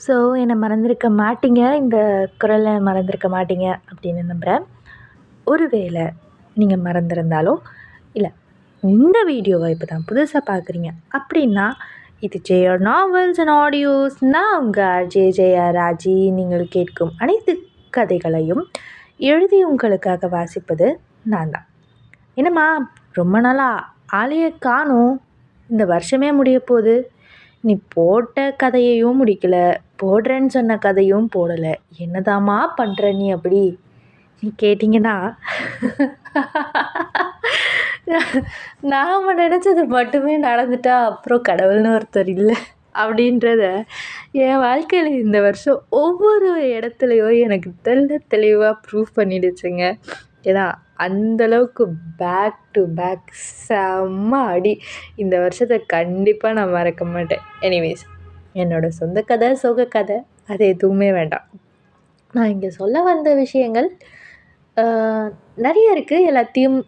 So என்னை மறந்திருக்க மாட்டீங்க, இந்த குரலை மறந்திருக்க மாட்டீங்க அப்படின்னு நம்புகிறேன். ஒருவேளை நீங்கள் மறந்திருந்தாலோ இல்லை இந்த வீடியோவை இப்போ தான் புதுசாக பார்க்குறீங்க அப்படின்னா, இது ஜெயா நாவல்ஸ் அண்ட் ஆடியோஸ். நான் உங்கள் ஆர்ஜே ஜெயா ராஜி. நீங்கள் கேட்கும் அனைத்து கதைகளையும் எழுதி உங்களுக்காக வாசிப்பது நான் தான். என்னம்மா ரொம்ப நாளாக ஆளையே காணும், இந்த வருஷமே முடிய போகுது, நீ போட்ட கதையையும் முடிக்கல, போடுறேன்னு சொன்ன கதையும் போடலை, என்னதாம்மா பண்ணுற நீ அப்படி நீ கேட்டிங்கன்னா, நாம் நினச்சது மட்டுமே நடந்துட்டா அப்புறம் கடவுள்னு ஒருத்தர் இல்லை அப்படின்றத என் வாழ்க்கையில் இந்த வருஷம் ஒவ்வொரு இடத்துலையும் எனக்கு தெளிவாக ப்ரூவ் பண்ணிடுச்சுங்க. ஏன்னா அந்தளவுக்கு பேக் டு பேக் செம்ம அடி. இந்த வருஷத்தை கண்டிப்பாக நான் மறக்க மாட்டேன். எனிவேஸ், என்னோடய சொந்த கதை, சோக கதை அது எதுவுமே வேண்டாம். நான் இங்கே சொல்ல வந்த விஷயங்கள் நிறைய இருக்குது. எல்லாத்தையும்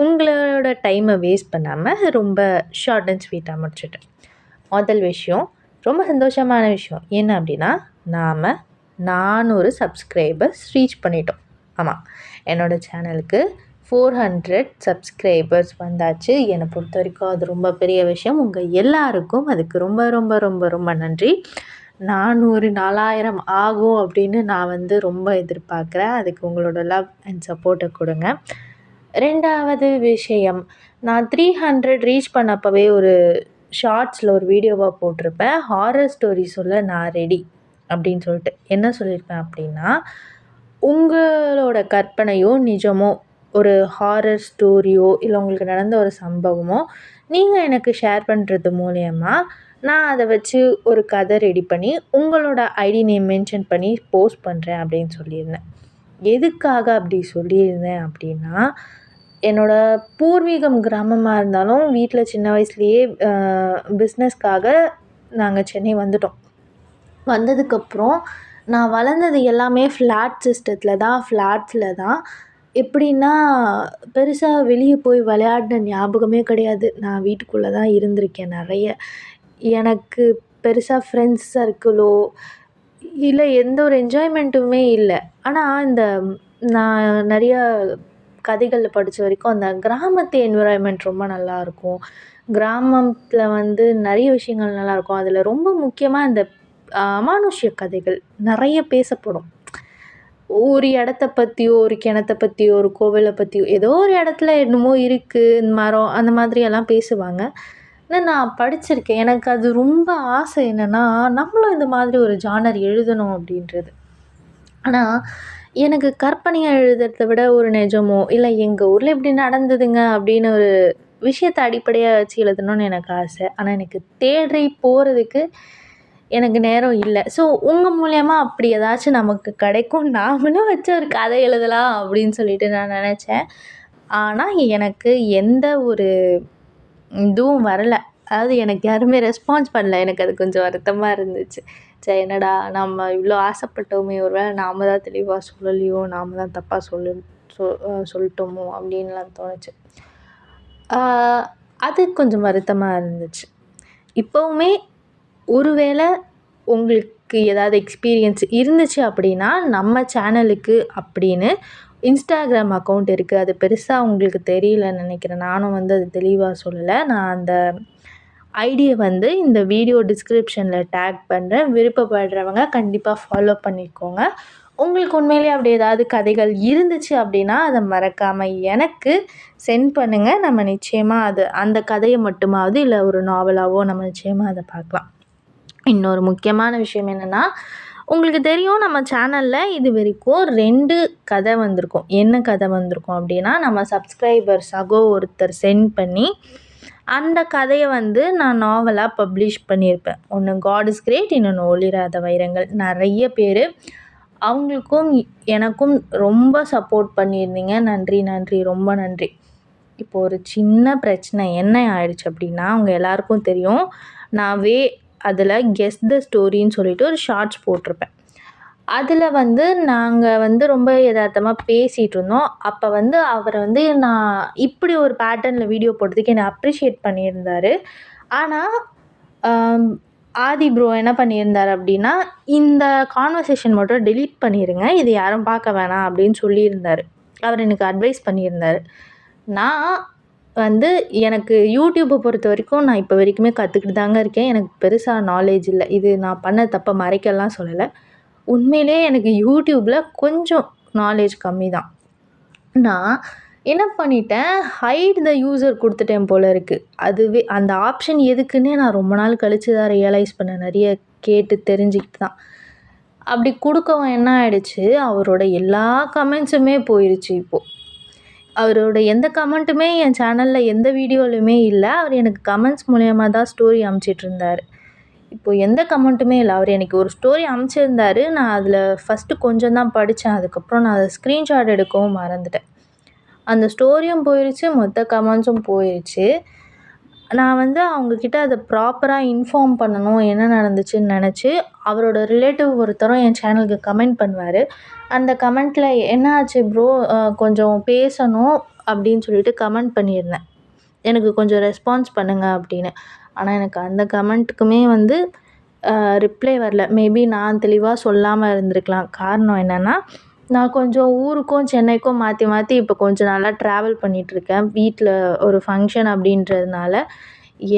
உங்களோட டைமை வேஸ்ட் பண்ணாமல் ரொம்ப ஷார்ட் அண்ட் ஸ்வீட்டாக முடிச்சுட்டேன். முதல் விஷயம், ரொம்ப சந்தோஷமான விஷயம் என்ன அப்படின்னா, நாம் 400 சப்ஸ்கிரைபர்ஸ் ரீச் பண்ணிட்டோம். ஆமாம், என்னோடய சேனலுக்கு 400 சப்ஸ்கிரைபர்ஸ் வந்தாச்சு. என்னை பொறுத்த வரைக்கும் அது ரொம்ப பெரிய விஷயம். உங்கள் எல்லாருக்கும் அதுக்கு ரொம்ப ரொம்ப ரொம்ப ரொம்ப நன்றி. 400 4000 ஆகும் அப்படின்னு நான் ரொம்ப எதிர்பார்க்குறேன். அதுக்கு உங்களோட லவ் அண்ட் சப்போர்ட்டை கொடுங்க. ரெண்டாவது விஷயம், நான் 300 ரீச் பண்ணப்பவே ஒரு ஷார்ட்ஸில் ஒரு வீடியோவாக போட்டிருப்பேன். ஹாரர் ஸ்டோரி சொல்ல நான் ரெடி அப்படின்னு சொல்லிட்டு. என்ன சொல்லியிருப்பேன் அப்படின்னா, உங்களோட கற்பனையோ நிஜமோ ஒரு ஹாரர் ஸ்டோரியோ இல்லை உங்களுக்கு நடந்த ஒரு சம்பவமோ நீங்கள் எனக்கு ஷேர் பண்ணுறது மூலயமா நான் அதை வச்சு ஒரு கதை ரெடி பண்ணி உங்களோட ஐடி நேம் மென்ஷன் பண்ணி போஸ்ட் பண்ணுறேன் அப்படின்னு சொல்லியிருந்தேன். எதுக்காக அப்படி சொல்லியிருந்தேன் அப்படின்னா, என்னோடய பூர்வீகம் கிராமமாக இருந்தாலும் வீட்டில் சின்ன வயசுலேயே பிஸ்னஸ்க்காக நாங்கள் சென்னை வந்துட்டோம். வந்ததுக்கப்புறம் நான் வளர்ந்தது எல்லாமே ஃப்ளாட்ஸில் தான். எப்படின்னா, பெருசாக வெளியே போய் விளையாடின ஞாபகமே கிடையாது. நான் வீட்டுக்குள்ளே தான் இருந்திருக்கேன் நிறைய. எனக்கு பெருசாக ஃப்ரெண்ட்ஸ் சர்க்கிளோ இல்லை எந்த ஒரு என்ஜாய்மெண்ட்டுமே இல்லை. ஆனால் நான் நிறைய கதைகளில் படித்த வரைக்கும் அந்த கிராமத்து என்விரான்மெண்ட் ரொம்ப நல்லாயிருக்கும். கிராமத்தில் நிறைய விஷயங்கள் நல்லாயிருக்கும். அதில் ரொம்ப முக்கியமாக இந்த அமானுஷ்ய கதைகள் நிறைய பேசப்படும். ஒரு இடத்த பற்றியோ ஒரு கிணத்தை பற்றியோ ஒரு கோவிலை பற்றியோ ஏதோ ஒரு இடத்துல என்னமோ இருக்குது, மரம், அந்த மாதிரியெல்லாம் பேசுவாங்க. நான் படிச்சிருக்கேன். எனக்கு அது ரொம்ப ஆசை என்னென்னா, நம்மளும் இந்த மாதிரி ஒரு ஜானர் எழுதணும் அப்படின்றது. ஆனால் எனக்கு கற்பனையாக எழுதுறதை விட ஒரு நிஜமோ இல்லை எங்கள் ஊரில் இப்படி நடந்ததுங்க அப்படின்னு ஒரு விஷயத்தை அடிப்படையாக வச்சு எழுதணும்னு எனக்கு ஆசை. ஆனால் எனக்கு தேடி போகிறதுக்கு எனக்கு நேரம் இல்லை. ஸோ உங்கள் மூலயமா அப்படி ஏதாச்சும் நமக்கு கிடைக்கும், நாமளும் வச்சு ஒரு கதை எழுதலாம் அப்படின்னு சொல்லிட்டு நான் நினச்சேன். ஆனால் எனக்கு எந்த ஒரு இதுவும் வரலை. அதாவது எனக்கு யாருமே ரெஸ்பான்ஸ் பண்ணல. எனக்கு அது கொஞ்சம் வருத்தமாக இருந்துச்சு. சரி, என்னடா நம்ம இவ்வளோ ஆசைப்பட்டோமே, ஒரு வேளை நாம் தான் தெளிவாக சொல்லலையோ, நாம் தான் தப்பாக சொல்லிட்டோமோ அப்படின்லாம் தோணுச்சு. அது கொஞ்சம் வருத்தமாக இருந்துச்சு. இப்போவுமே ஒருவேளை உங்களுக்கு ஏதாவது எக்ஸ்பீரியன்ஸ் இருந்துச்சு அப்படின்னா, நம்ம சேனலுக்கு அப்படின்னு இன்ஸ்டாகிராம் அக்கௌண்ட் இருக்குது. அது பெருசாக உங்களுக்கு தெரியலன்னு நினைக்கிறேன். நானும் அது தெளிவாக சொல்லலை. நான் அந்த ஐடியை இந்த வீடியோ டிஸ்கிரிப்ஷனில் டேக் பண்ணுறேன். விருப்பப்படுறவங்க கண்டிப்பாக ஃபாலோ பண்ணிக்கோங்க. உங்களுக்கு உண்மையிலேயே அப்படி ஏதாவது கதைகள் இருந்துச்சு அப்படின்னா அதை மறக்காமல் எனக்கு சென்ட் பண்ணுங்கள். நம்ம நிச்சயமாக அந்த கதையை மட்டுமாவது இல்லை ஒரு நாவலாவோ நம்ம நிச்சயமாக அதை பார்க்கலாம். இன்னொரு முக்கியமான விஷயம் என்னென்னா, உங்களுக்கு தெரியும் நம்ம சேனலில் இது வரைக்கும் 2 கதை வந்திருக்கும். என்ன கதை வந்திருக்கும் அப்படின்னா, நம்ம சப்ஸ்கிரைபர் சகோ ஒருத்தர் சென்ட் பண்ணி அந்த கதையை நான் நாவலாக பப்ளிஷ் பண்ணியிருப்பேன். ஒன்று காட் இஸ் கிரேட், இன்னொன்று ஒளிராத வைரங்கள். நிறைய பேர் அவங்களுக்கும் எனக்கும் ரொம்ப சப்போர்ட் பண்ணியிருந்தீங்க. நன்றி நன்றி, ரொம்ப நன்றி. இப்போது ஒரு சின்ன பிரச்சனை என்ன ஆயிடுச்சு அப்படின்னா, அவங்க எல்லாருக்கும் தெரியும், நான் அதில் கெஸ் த ஸ்டோரின்னு சொல்லிட்டு ஒரு ஷார்ட்ஸ் போட்டிருப்பேன். அதில் நாங்கள் ரொம்ப எதார்த்தமாக பேசிகிட்டு இருந்தோம். அப்போ அவரை நான் இப்படி ஒரு பேட்டர்னில் வீடியோ போட்டதுக்கு என்னை அப்ரிஷியேட் பண்ணியிருந்தார். ஆனால் ஆதி ப்ரோ என்ன பண்ணியிருந்தார் அப்படின்னா, இந்த கான்வர்சேஷன் மட்டும் டெலீட் பண்ணிடுங்க, இது யாரும் பார்க்க வேணாம் அப்படின்னு சொல்லியிருந்தார். அவர் எனக்கு அட்வைஸ் பண்ணியிருந்தார். நான் வந்து எனக்கு யூடியூப்பை பொறுத்த வரைக்கும் நான் இப்போ வரைக்குமே கற்றுக்கிட்டு தாங்க இருக்கேன். எனக்கு பெருசாக நாலேஜ் இல்லை. இது நான் பண்ண தப்பை மறைக்கலாம் சொல்லலை. உண்மையிலே எனக்கு யூடியூப்பில் கொஞ்சம் நாலேஜ் கம்மி தான். நான் என்ன பண்ணிட்டேன், ஹைட் த யூசர் கொடுத்துட்டேன் போல இருக்குது. அதுவே அந்த ஆப்ஷன் எதுக்குன்னே நான் ரொம்ப நாள் கழித்து தான் ரியலைஸ் பண்ணேன், நிறைய கேட்டு தெரிஞ்சுக்கிட்டு தான். அப்படி கொடுக்கவும் என்ன ஆயிடுச்சு, அவரோட எல்லா கமெண்ட்ஸுமே போயிடுச்சு. இப்போது அவரோட எந்த கமெண்ட்டுமே என் சேனலில் எந்த வீடியோலையுமே இல்லை. அவர் எனக்கு கமெண்ட்ஸ் மூலயமா தான் ஸ்டோரி அனுப்பிச்சிட்ருந்தார். இப்போது எந்த கமெண்ட்டுமே இல்லை. அவர் எனக்கு ஒரு ஸ்டோரி அனுப்பிச்சிருந்தார். நான் அதில் ஃபஸ்ட்டு கொஞ்சம் தான் படித்தேன். அதுக்கப்புறம் நான் அதை ஸ்க்ரீன்ஷாட் எடுக்கவும் மறந்துட்டேன். அந்த ஸ்டோரியும் போயிடுச்சு, மொத்த கமெண்ட்ஸும் போயிடுச்சு. நான் வந்து அவங்கக்கிட்ட அதை ப்ராப்பராக இன்ஃபார்ம் பண்ணணும் என்ன நடந்துச்சுன்னு நினச்சி, அவரோட ரிலேட்டிவ் ஒருத்தரும் என் சேனலுக்கு கமெண்ட் பண்ணுவார். அந்த கமெண்ட்டில் என்ன ஆச்சு ப்ரோ, கொஞ்சம் பேசணும் அப்படின்னு சொல்லிட்டு கமெண்ட் பண்ணியிருந்தேன், எனக்கு கொஞ்சம் ரெஸ்பான்ஸ் பண்ணுங்கள் அப்படின்னு. ஆனால் எனக்கு அந்த கமெண்ட்டுக்குமே வந்து ரிப்ளை வரல. மேபி நான் தெளிவாக சொல்லாமல் இருந்திருக்கலாம். காரணம் என்னென்னா, நான் கொஞ்சம் ஊருக்கும் சென்னைக்கும் மாற்றி மாற்றி இப்போ கொஞ்சம் நாளாக ட்ராவல் பண்ணிகிட்ருக்கேன். வீட்டில் ஒரு ஃபங்க்ஷன் அப்படின்றதுனால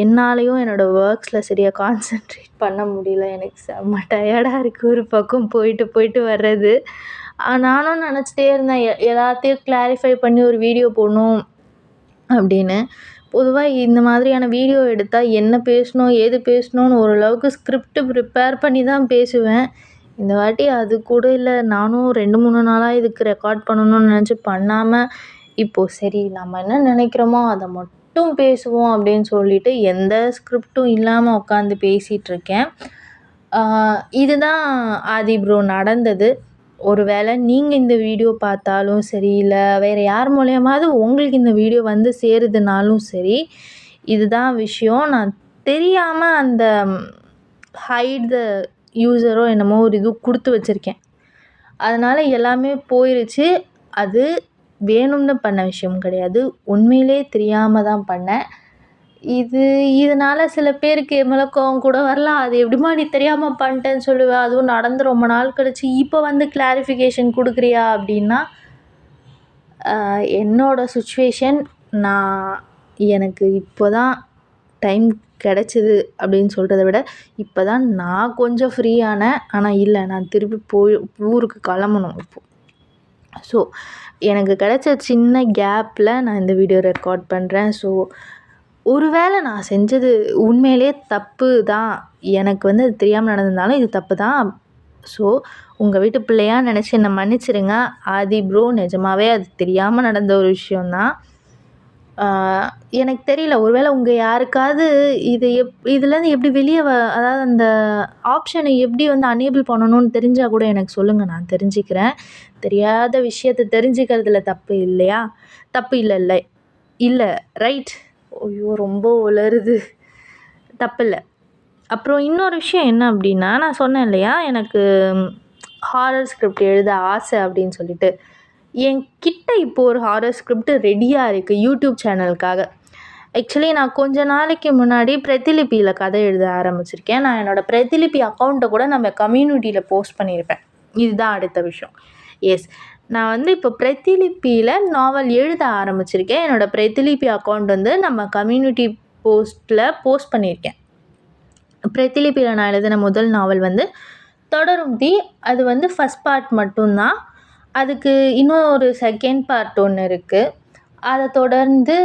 என்னாலேயும் என்னோடய ஒர்க்ஸில் சரியாக கான்சன்ட்ரேட் பண்ண முடியல. எனக்கு செம்ம டயர்டாக இருக்குது ஒரு பக்கம் போயிட்டு போயிட்டு வர்றது. நானும் நினச்சிட்டே இருந்தேன், எல்லாத்தையும் கிளாரிஃபை பண்ணி ஒரு வீடியோ போடணும் அப்படின்னு. பொதுவாக இந்த மாதிரியான வீடியோ எடுத்தால் என்ன பேசணும் ஏது பேசணும்னு ஓரளவுக்கு ஸ்கிரிப்ட் ப்ரிப்பேர் பண்ணி தான் பேசுவேன். இந்த வாட்டி அது கூட இல்லை. நானும் 2-3 நாளாக இதுக்கு ரெக்கார்ட் பண்ணணும்னு நினச்சி பண்ணாமல், இப்போது சரி நம்ம என்ன நினைக்கிறோமோ அதை மட்டும் பேசுவோம் அப்படின்னு சொல்லிட்டு எந்த ஸ்கிரிப்டும் இல்லாமல் உட்காந்து பேசிகிட்ருக்கேன். இதுதான் ஆதி ப்ரோ நடந்தது. ஒரு வேளை நீங்கள் இந்த வீடியோ பார்த்தாலும் சரி, இல்லை வேறு யார் மூலியமாவது உங்களுக்கு இந்த வீடியோ வந்து சேருதுனாலும் சரி, இதுதான் விஷயம். நான் தெரியாமல் அந்த ஹைட் த யூசரோ என்னமோ ஒரு இது கொடுத்து வச்சுருக்கேன். அதனால் எல்லாமே போயிருச்சு. அது வேணும்னு பண்ண விஷயம் கிடையாது. உண்மையிலே தெரியாமல் தான் பண்ணேன். இதனால் சில பேருக்கு என் மேலே கோவம் கூட வரலாம். அது எப்படிம்மா நீ தெரியாமல் பண்ணிட்டேன்னு சொல்லுவேன், அதுவும் நடந்து ரொம்ப நாள் கழிச்சு இப்போ வந்து கிளாரிஃபிகேஷன் கொடுக்குறியா அப்படின்னா, என்னோடய சுச்சுவேஷன் எனக்கு இப்போ தான் டைம் கிடச்சிது அப்படின்னு சொல்கிறத விட, இப்போ தான் நான் கொஞ்சம் ஃப்ரீயானேன். ஆனால் இல்லை, நான் திருப்பி ஊருக்கு கிளம்பணும் இப்போது. ஸோ எனக்கு கிடைச்ச சின்ன கேப்பில் நான் இந்த வீடியோ ரெக்கார்ட் பண்ணுறேன். ஸோ ஒரு வேளை நான் செஞ்சது உண்மையிலே தப்பு தான், எனக்கு வந்து அது தெரியாமல் நடந்திருந்தாலும் இது தப்பு தான். ஸோ உங்கள் வீட்டு பிள்ளையாக நினச்சி என்னை மன்னிச்சிடுங்க. ஆதி ப்ரோ, நிஜமாகவே அது தெரியாமல் நடந்த ஒரு விஷயந்தான். எனக்கு தெரியல, ஒருவேளை உங்கள் யாருக்காவது இதுலேருந்து எப்படி வெளியே அதாவது அந்த ஆப்ஷனை எப்படி வந்து அனேபிள் பண்ணணும்னு தெரிஞ்சால் கூட எனக்கு சொல்லுங்கள், நான் தெரிஞ்சுக்கிறேன். தெரியாத விஷயத்தை தெரிஞ்சுக்கிறதுல தப்பு இல்லையா? தப்பு இல்லை ரைட்? ஐயோ ரொம்ப உளருது. தப்பில்லை. அப்புறம் இன்னொரு விஷயம் என்ன அப்படின்னா, நான் சொன்னேன் இல்லையா எனக்கு ஹாரர் ஸ்கிரிப்ட் எழுத ஆசை அப்படின்னு சொல்லிட்டு. என்கிட்ட இப்போது ஒரு ஹாரர் ஸ்கிரிப்ட் ரெடியாக இருக்குது யூடியூப் சேனலுக்காக. ஆக்சுவலி நான் கொஞ்ச நாளைக்கு முன்னாடி பிரதிலிபியில் கதை எழுத ஆரம்பிச்சிருக்கேன். நான் என்னோடய பிரதிலிபி அக்கௌண்ட்டை கூட நம்ம கம்யூனிட்டியில் போஸ்ட் பண்ணியிருப்பேன். இதுதான் அடுத்த விஷயம். எஸ், நான் வந்து இப்போ பிரதிலிபியில் நாவல் எழுத ஆரம்பிச்சிருக்கேன். என்னோடய பிரதிலிபி அக்கௌண்ட் வந்து நம்ம கம்யூனிட்டி போஸ்ட் பண்ணியிருக்கேன். பிரதிலிபியில் நான் எழுதின முதல் நாவல் வந்து தொடரும் தீ. அது வந்து ஃபஸ்ட் பார்ட் மட்டும்தான். அதுக்கு இன்னும் ஒரு செகண்ட் பார்ட் ஒன்று இருக்குது. அதை தொடர்ந்து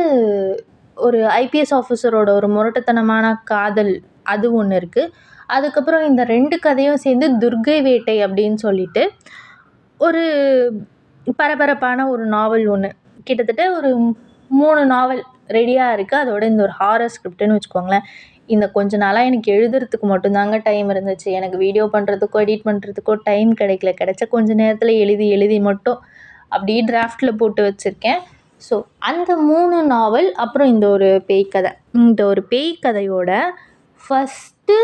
ஒரு ஐபிஎஸ் ஆஃபீஸரோட ஒரு முரட்டுத்தனமான காதல் அது ஒன்று இருக்குது. அதுக்கப்புறம் இந்த 2 கதையும் சேர்ந்து துர்கை வேட்டை அப்படின்னு சொல்லிட்டு ஒரு பரபரப்பான ஒரு நாவல் ஒன்று, கிட்டத்தட்ட ஒரு 3 நாவல் ரெடியாக இருக்குது. அதோட இந்த ஒரு ஹாரர் ஸ்கிரிப்டுன்னு வச்சுக்கோங்களேன். இந்த கொஞ்ச நாளாக எனக்கு எழுதுறதுக்கு மட்டும்தாங்க டைம் இருந்துச்சு. எனக்கு வீடியோ பண்ணுறதுக்கோ எடிட் பண்ணுறதுக்கோ டைம் கிடைக்கல. கிடைச்ச கொஞ்ச நேரத்தில் எழுதி மட்டும் அப்படியே டிராஃப்டில் போட்டு வச்சுருக்கேன். ஸோ அந்த 3 நாவல், அப்புறம் இந்த ஒரு பேய் கதை. இந்த ஒரு பேய் கதையோட ஃபஸ்ட்டு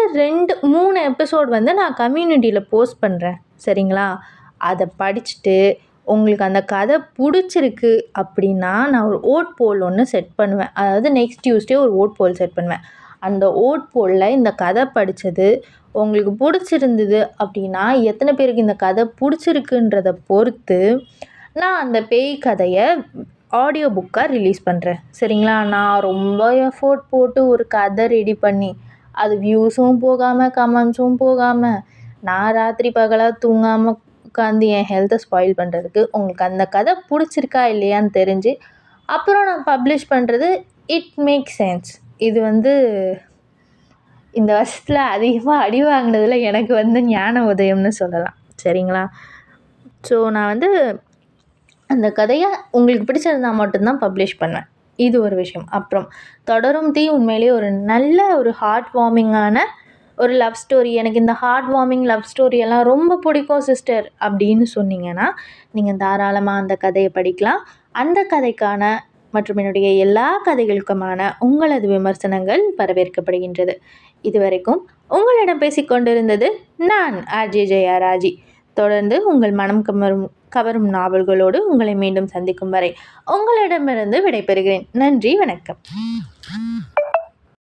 3 எபிசோட் வந்து நான் கம்யூனிட்டியில் போஸ்ட் பண்ணுறேன், சரிங்களா? அதை படிச்சுட்டு உங்களுக்கு அந்த கதை பிடிச்சிருக்கு அப்படின்னா நான் ஒரு ஓட் போல் ஒன்று செட் பண்ணுவேன். அதாவது நெக்ஸ்ட் டியூஸ்டே ஒரு ஓட் போல் செட் பண்ணுவேன். அந்த ஓட் போல்ல இந்த கதை படித்தது உங்களுக்கு பிடிச்சிருந்தது அப்படின்னா, எத்தனை பேருக்கு இந்த கதை பிடிச்சிருக்குன்றத பொறுத்து நான் அந்த பேய் கதையை ஆடியோ புக்காக ரிலீஸ் பண்ணுறேன். சரிங்களா? நான் ரொம்ப எஃபோர்ட் போட்டு ஒரு கதை ரெடி பண்ணி, அது வியூஸும் போகாமல் கமெண்ட்ஸும் போகாமல் நான் ராத்திரி பகலாக தூங்காமல் உட்காந்து என் ஹெல்த்தை ஸ்பாயில் பண்ணுறதுக்கு உங்களுக்கு அந்த கதை பிடிச்சிருக்கா இல்லையான்னு தெரிஞ்சு அப்புறம் நான் பப்ளிஷ் பண்ணுறது இட் மேக் சென்ஸ். இது இந்த வருஷத்தில் அதிகமாக அடி வாங்கினதில் எனக்கு ஞான உதயம்னு சொல்லலாம். சரிங்களா? ஸோ நான் அந்த கதையை உங்களுக்கு பிடிச்சிருந்தா மட்டும்தான் பப்ளிஷ் பண்ணுவேன். இது ஒரு விஷயம். அப்புறம் தொடரும் தீ உண்மையிலேயே ஒரு நல்ல ஒரு ஹார்ட் வார்மிங்கான ஒரு லவ் ஸ்டோரி. எனக்கு இந்த ஹார்ட் வார்மிங் லவ் ஸ்டோரியெல்லாம் ரொம்ப பிடிக்கும் சிஸ்டர் அப்படின்னு சொன்னீங்கன்னா, நீங்கள் தாராளமாக அந்த கதையை படிக்கலாம். அந்த கதைக்கான மற்றும் என்னுடைய எல்லா கதைகளுக்குமான உங்களது விமர்சனங்கள் வரவேற்கப்படுகின்றது. இதுவரைக்கும் உங்களிடம் பேசிக்கொண்டிருந்தது நான் ஆர்ஜே ஜெயா ராஜி. தொடர்ந்து உங்கள் மனம் கவரும் நாவல்களோடு உங்களை மீண்டும் சந்திக்கும் வரை உங்களிடமிருந்து விடைபெறுகிறேன். நன்றி, வணக்கம்.